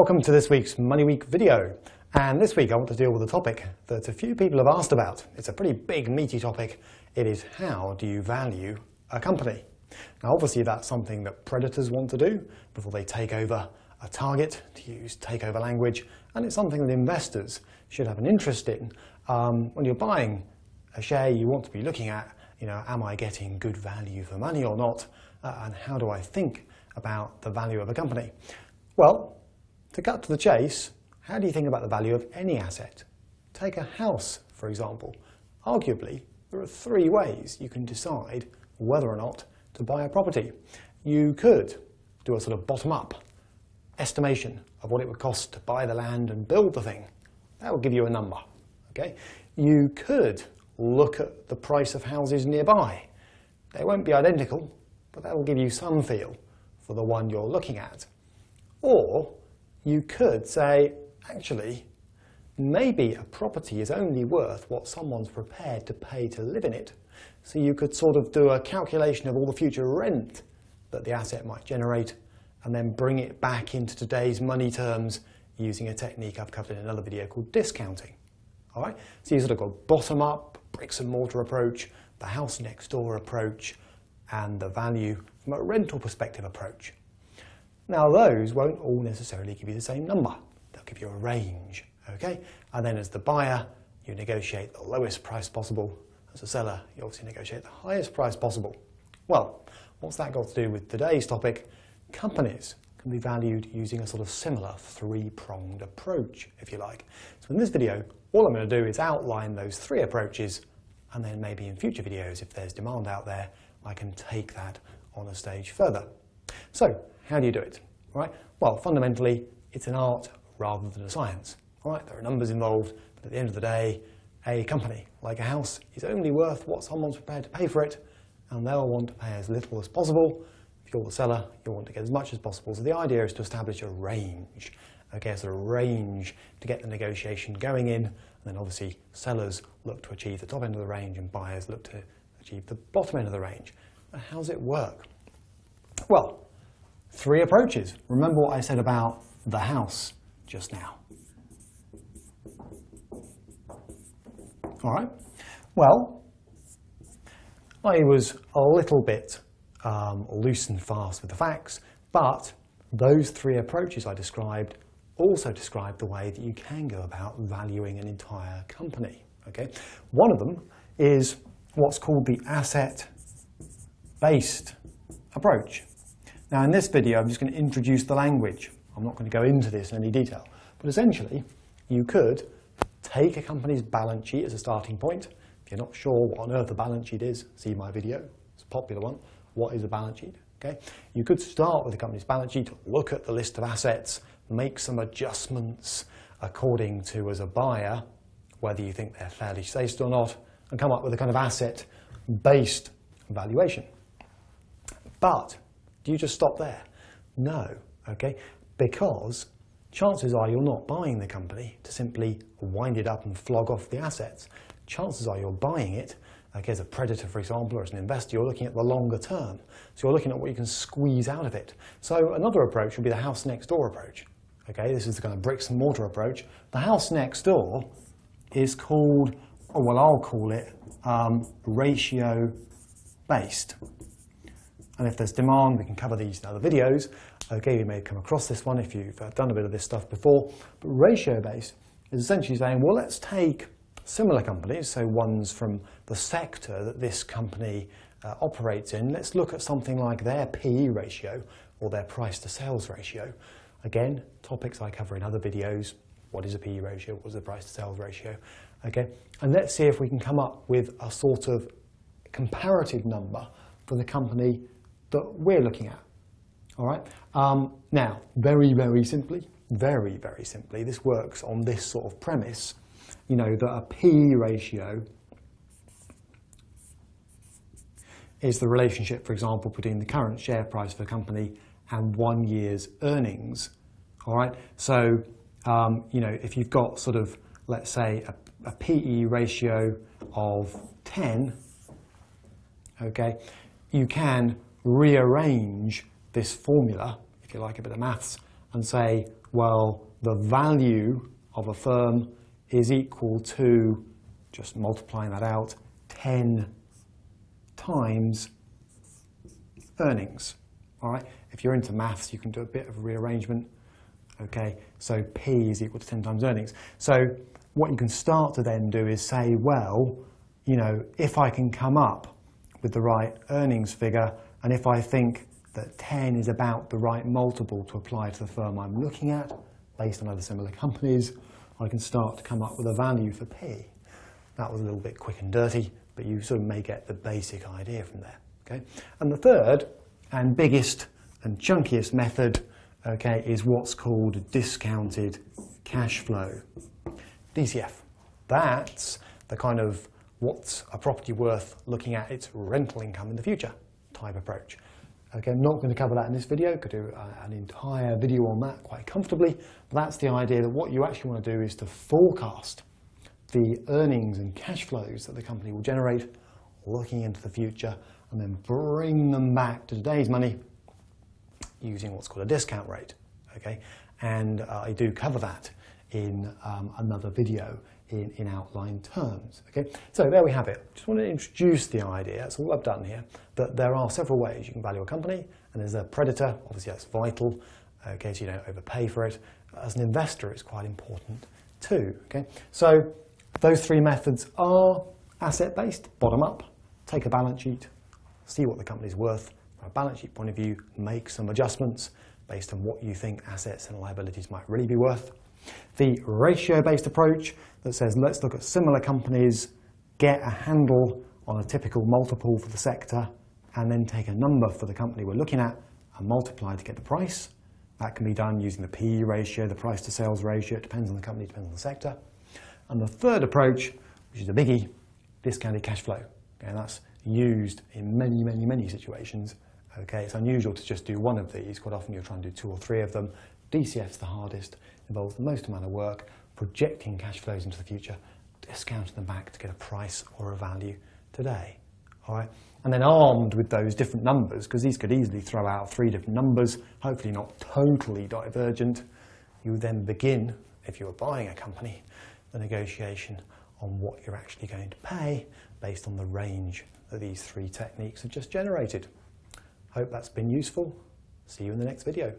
Welcome to this week's Money Week video. And this week I want to deal with a topic that a few people have asked about. It's a pretty big, meaty topic. It is, how do you value a company? Now obviously that's something that predators want to do before they take over a target, to use takeover language, and it's something that investors should have an interest in. When you're buying a share, you want to be looking at, am I getting good value for money or not? And how do I think about the value of a company? Well, to cut to the chase, how do you think about the value of any asset? Take a house, for example. Arguably, there are three ways you can decide whether or not to buy a property. You could do a sort of bottom-up estimation of what it would cost to buy the land and build the thing. That will give you a number. Okay? You could look at the price of houses nearby. They won't be identical, but that will give you some feel for the one you're looking at. Or you could say, actually, maybe a property is only worth what someone's prepared to pay to live in it. So you could sort of do a calculation of all the future rent that the asset might generate and then bring it back into today's money terms using a technique I've covered in another video called discounting. All right? So you sort of got bottom-up, bricks and mortar approach, the house next door approach, and the value from a rental perspective approach. Now those won't all necessarily give you the same number. They'll give you a range, okay? And then as the buyer, you negotiate the lowest price possible. As a seller, you obviously negotiate the highest price possible. Well, what's that got to do with today's topic? Companies can be valued using a sort of similar three-pronged approach, if you like. So in this video, all I'm going to do is outline those three approaches, and then maybe in future videos, if there's demand out there, I can take that on a stage further. So, how do you do it? Right? Well, fundamentally, it's an art rather than a science. Right? There are numbers involved, but at the end of the day, a company, like a house, is only worth what someone's prepared to pay for it, and they'll want to pay as little as possible. If you're the seller, you'll want to get as much as possible. So the idea is to establish a range. Okay, so a range to get the negotiation going in, and then obviously sellers look to achieve the top end of the range and buyers look to achieve the bottom end of the range. But how does it work? Well, three approaches. Remember what I said about the house just now. All right. Well, I was a little bit loose and fast with the facts, but those three approaches I described also describe the way that you can go about valuing an entire company. Okay. One of them is what's called the asset-based approach. Now in this video I'm just going to introduce the language. I'm not going to go into this in any detail. But essentially you could take a company's balance sheet as a starting point. If you're not sure what on earth a balance sheet is, see my video. It's a popular one. What is a balance sheet? Okay? You could start with the company's balance sheet, look at the list of assets, make some adjustments according to, as a buyer, whether you think they're fairly safe or not, and come up with a kind of asset-based valuation. But do you just stop there? No, okay? Because chances are you're not buying the company to simply wind it up and flog off the assets. Chances are you're buying it, like as a predator, for example, or as an investor, you're looking at the longer term. So you're looking at what you can squeeze out of it. So another approach would be the house next door approach. Okay, this is the kind of bricks and mortar approach. The house next door is called, or well, I'll call it ratio-based. And if there's demand, we can cover these in other videos. Okay, you may have come across this one if you've done a bit of this stuff before. But ratio-based is essentially saying, well, let's take similar companies, so ones from the sector that this company operates in. Let's look at something like their PE ratio or their price to sales ratio. Again, topics I cover in other videos. What is a PE ratio? What is a price to sales ratio? Okay, and let's see if we can come up with a sort of comparative number for the company that we're looking at. All right. Now, very, very simply, this works on this sort of premise, that a PE ratio is the relationship, for example, between the current share price of a company and 1 year's earnings. All right. So, if you've got sort of, let's say, a PE ratio of 10, okay, you can rearrange this formula, if you like a bit of maths, and say well, the value of a firm is equal to, just multiplying that out, 10 times earnings. All right. If you're into maths, you can do a bit of rearrangement. Okay, so P is equal to 10 times earnings. So what you can start to then do is say, well, you know, if I can come up with the right earnings figure, and if I think that 10 is about the right multiple to apply to the firm I'm looking at, based on other similar companies, I can start to come up with a value for P. That was a little bit quick and dirty, but you sort of may get the basic idea from there. Okay? And the third and biggest and chunkiest method, okay, is what's called discounted cash flow. DCF. That's the kind of what's a property worth looking at its rental income in the future type approach. Okay, I'm not going to cover that in this video. Could do an entire video on that quite comfortably. But that's the idea that what you actually want to do is to forecast the earnings and cash flows that the company will generate looking into the future and then bring them back to today's money using what's called a discount rate. Okay, and I do cover that in another video in outline terms. Okay, so there we have it. Just want to introduce the idea, that's all I've done here, that there are several ways you can value a company, and there's a predator, obviously that's vital, okay, so you don't overpay for it. As an investor, it's quite important too. Okay, so those three methods are asset-based, bottom-up, take a balance sheet, see what the company's worth from a balance sheet point of view, make some adjustments based on what you think assets and liabilities might really be worth. The ratio-based approach that says let's look at similar companies, get a handle on a typical multiple for the sector, and then take a number for the company we're looking at and multiply to get the price. That can be done using the PE ratio, the price to sales ratio. It depends on the company, depends on the sector. And the third approach, which is a biggie, discounted cash flow. Okay, and that's used in many, many, many situations. Okay, it's unusual to just do one of these. Quite often you're trying to do two or three of them. DCF's the hardest, involves the most amount of work, projecting cash flows into the future, discounting them back to get a price or a value today. All right, and then armed with those different numbers, because these could easily throw out three different numbers, hopefully not totally divergent, you then begin, if you were buying a company, the negotiation on what you're actually going to pay based on the range that these three techniques have just generated. Hope that's been useful. See you in the next video.